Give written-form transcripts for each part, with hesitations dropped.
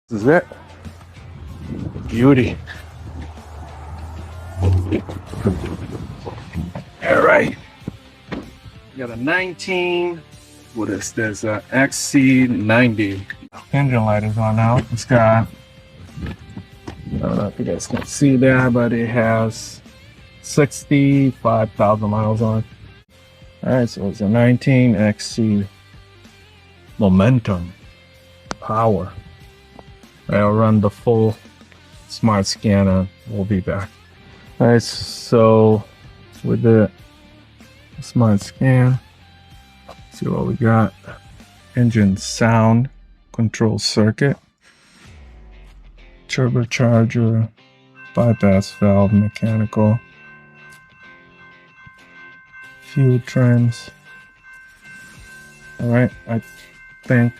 This is it. Beauty. All right. We got a 19. What is this? XC90. Engine light is on now. It's got, I don't know if you guys can see that, but it has 65,000 miles on it. All right, so it's a 19 XC Momentum Power. I'll run the full smart scan and we'll be back. All right, so with the smart scan, see what we got. Engine sound control circuit, turbocharger, bypass valve, mechanical, fuel trends. All right, I think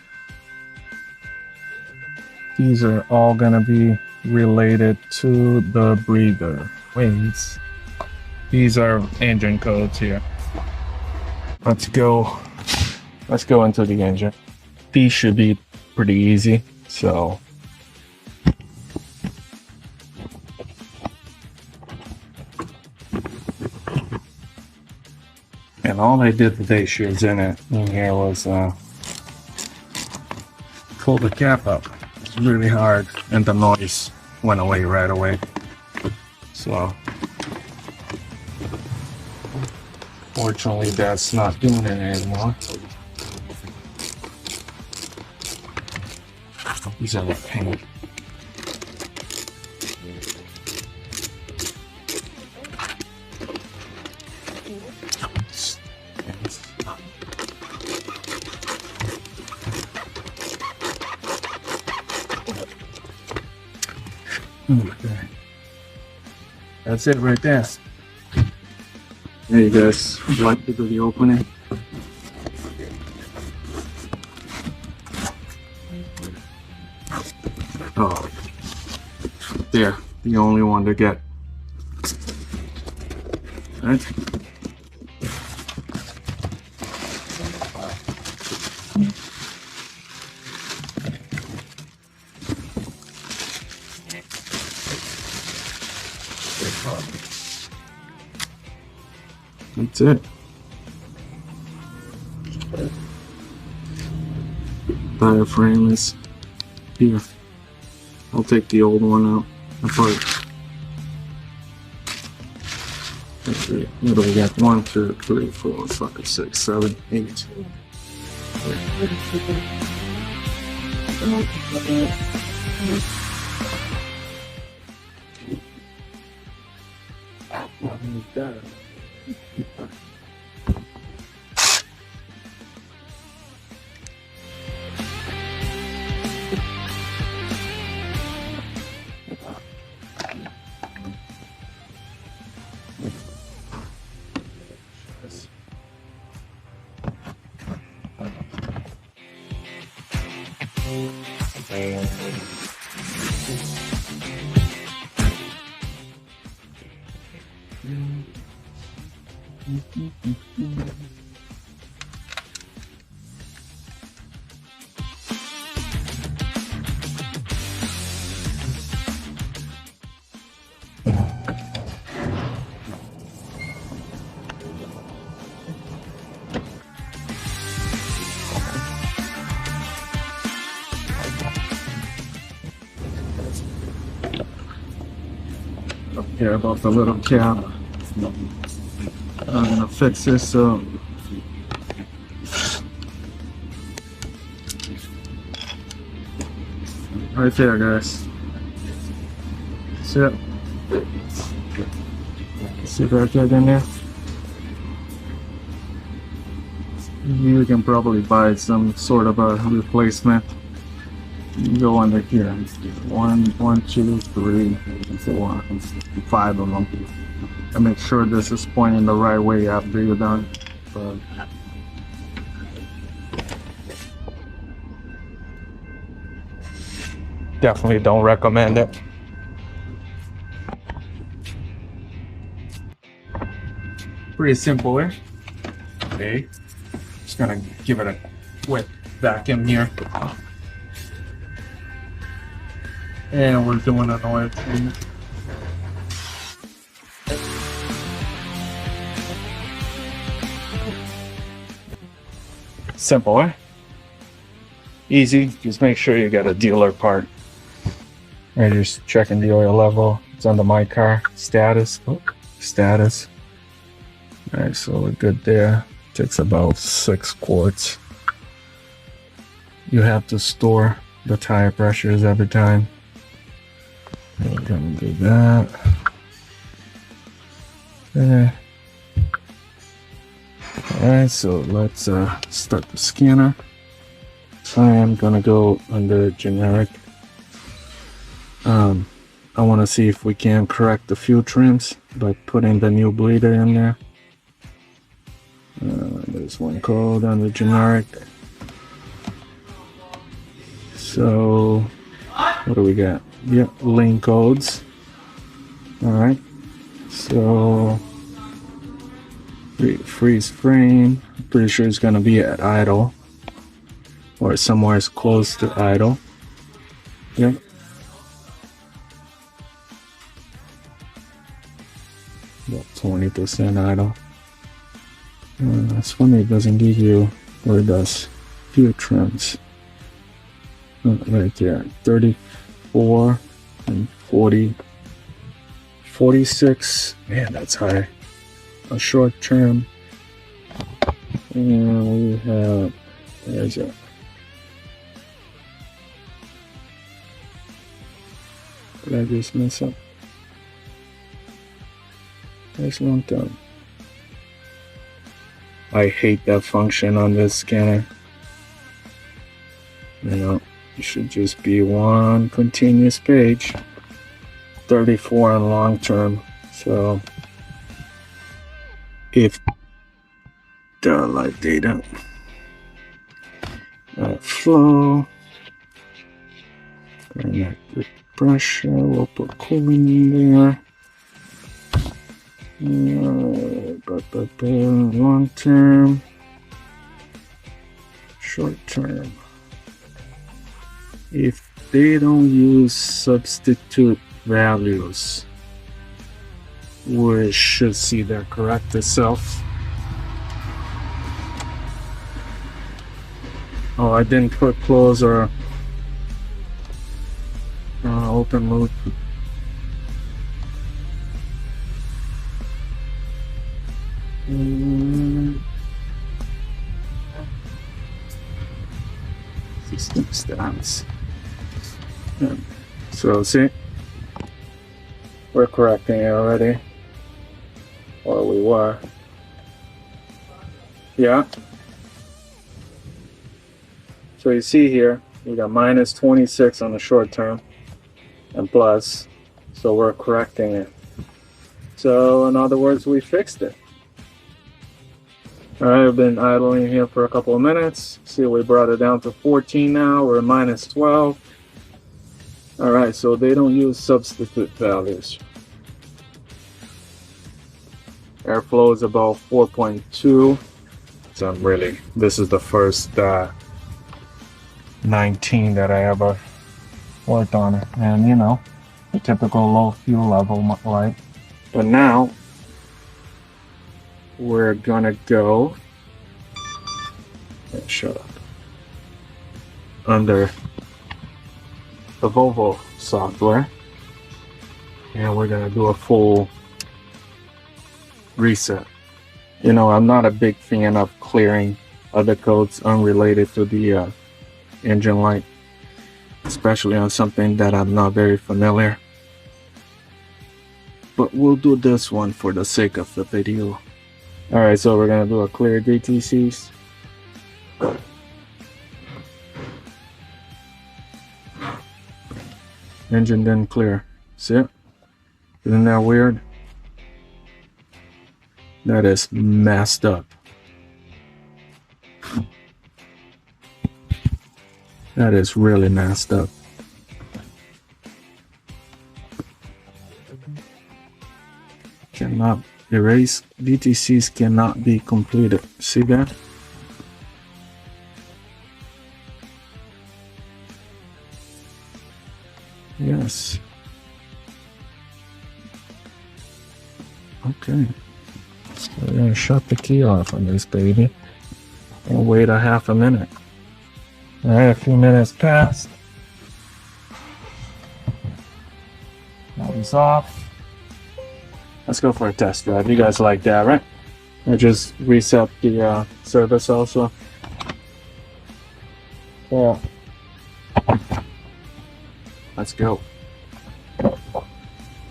these are all gonna be related to the breather. Wait, these are engine codes here. Let's go into the engine. These should be pretty easy, so and all I did with these shoes in here was pull the cap up. It's really hard and the noise went away right away. So fortunately that's not doing it anymore. These are like pain. Okay. That's it right there. There you guys like to do the opening. Oh, there, the only one to get. All right. That's it. Diaphragm is here. I'll take the old one out apart. Okay, what do we got? 1, 2, 3, 4, 5, 6, 7, 8. Don't care about the little cap. I'm gonna fix this up. Right there, guys. See it? See right there in there? You can probably buy some sort of a replacement. You go under here. 1, 2, 3, 4, 5 of them. And make sure this is pointing the right way after you're done. But definitely don't recommend it. Pretty simple, eh? Okay. Just gonna give it a quick vacuum here. And we're doing an oil change. Simple, eh? Easy. Just make sure you get a dealer part. Right, just checking the oil level. It's under my car. Status. Oh, status. Alright, so we're good there. Takes about 6 quarts. You have to store the tire pressures every time. We're gonna do that. Okay. Alright, so let's start the scanner. I am gonna go under generic. I want to see if we can correct a few trims by putting the new bleeder in there. There's one code under generic. So what do we got? Yeah, lane codes. All right. So freeze frame. Pretty sure it's gonna be at idle or somewhere close to idle. Yep. About 20% idle. That's funny, it doesn't give you, or it does, few trims. Right there, 34 and 40. 46, man, that's high. A short trim. And we have, there's it. Did I just mess up? That's long term. I hate that function on this scanner. You know, it should just be one continuous page. 34 on long term. So if the live data flow, connected pressure, we'll put cooling in there. Long term, short term. If they don't use substitute values, we should see that correct itself. Oh, I didn't put close or open loop. System stance. So see, we're correcting it already, or we were. Yeah. So you see here, we got minus 26 on the short term and plus, so we're correcting it. So in other words, we fixed it. All right, I've been idling here for a couple of minutes. See, we brought it down to 14 now. We're minus 12. All right, so they don't use substitute values. Airflow is about 4.2. So really, this is the first 19 that I ever worked on it. And you know, the typical low fuel level light. But now, we're gonna go, shut up, under the VOLVO software, and we're gonna do a full reset. You know, I'm not a big fan of clearing other codes unrelated to the engine light, especially on something that I'm not very familiar. But we'll do this one for the sake of the video. Alright, so we're gonna do a clear DTCs. Engine didn't clear. See it? Isn't that weird? That is messed up. That is really messed up. Cannot erase. DTCs cannot be completed. See that? Yes. Okay. So we're gonna shut the key off on this baby and wait a half a minute. All right, a few minutes passed. Now it's off. Let's go for a test drive. You guys like that, right? I just reset the service also. Yeah. Let's go.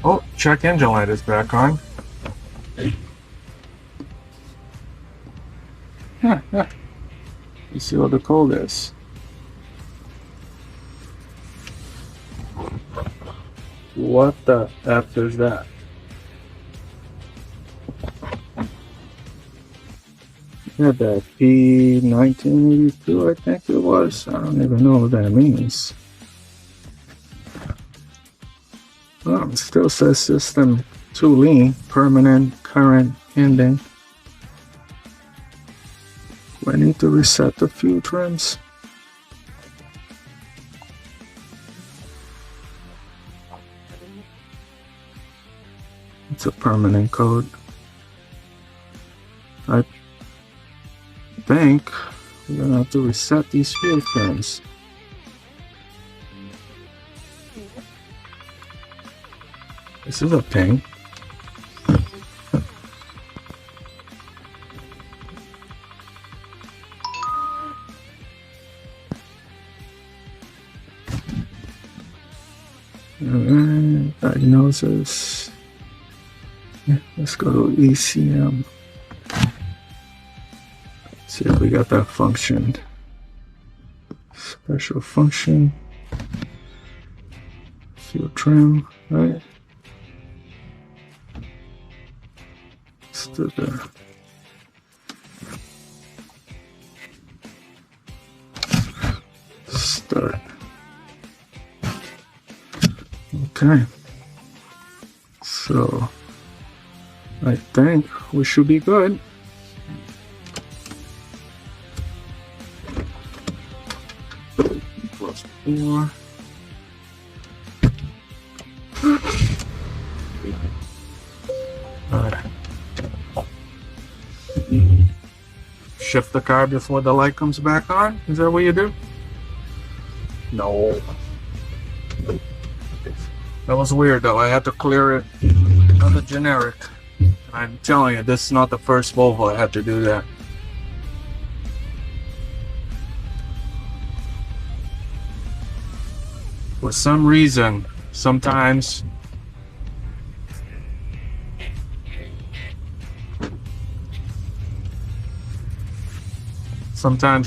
Oh, check engine light is back on. You see what the code is. What the F is that? Yeah, that P0172, I think it was. I don't even know what that means. Oh, it still says system too lean, permanent current ending. Do I need to reset the fuel trims? It's a permanent code. I think we're gonna have to reset these fuel trims. This is a pain. Alright, diagnosis. Yeah, let's go to ECM. See if we got that function. Special function. Fuel trim, right? Still there. Start. Okay. So I think we should be good. +4. Alright. Shift the car before the light comes back on? Is that what you do? No. That was weird though. I had to clear it on the generic. I'm telling you, this is not the first Volvo I had to do that. For some reason, sometimes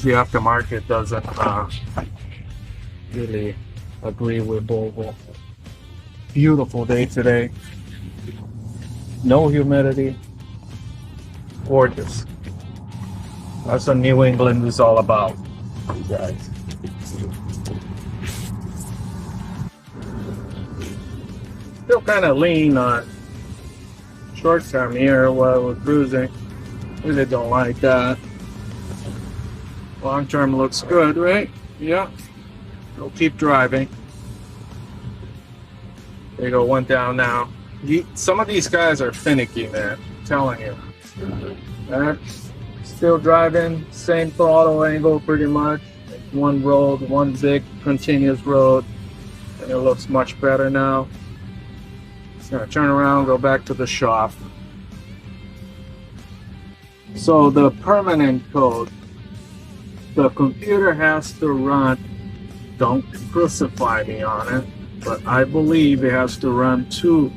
the aftermarket doesn't really agree with Volvo. Beautiful day today. No humidity. Gorgeous. That's what New England is all about, you guys. Still kind of lean on short term here while we're cruising. Really don't like that. Long term looks good, right? Yeah. We'll keep driving. There you go, one down now. Some of these guys are finicky, man. I'm telling you. Still driving, same throttle angle pretty much. One road, one big continuous road. And it looks much better now. Just gonna turn around, go back to the shop. So the permanent code, the computer has to run, don't crucify me on it, but I believe it has to run 2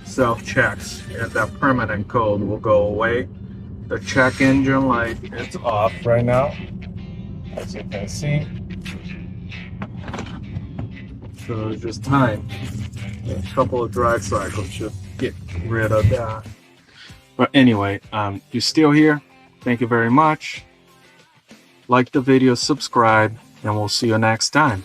self-checks and that permanent code will go away. The check engine light is off right now, as you can see. So it's just time. A couple of drive cycles should get rid of that. But anyway, you're still here. Thank you very much. Like the video, subscribe, and we'll see you next time.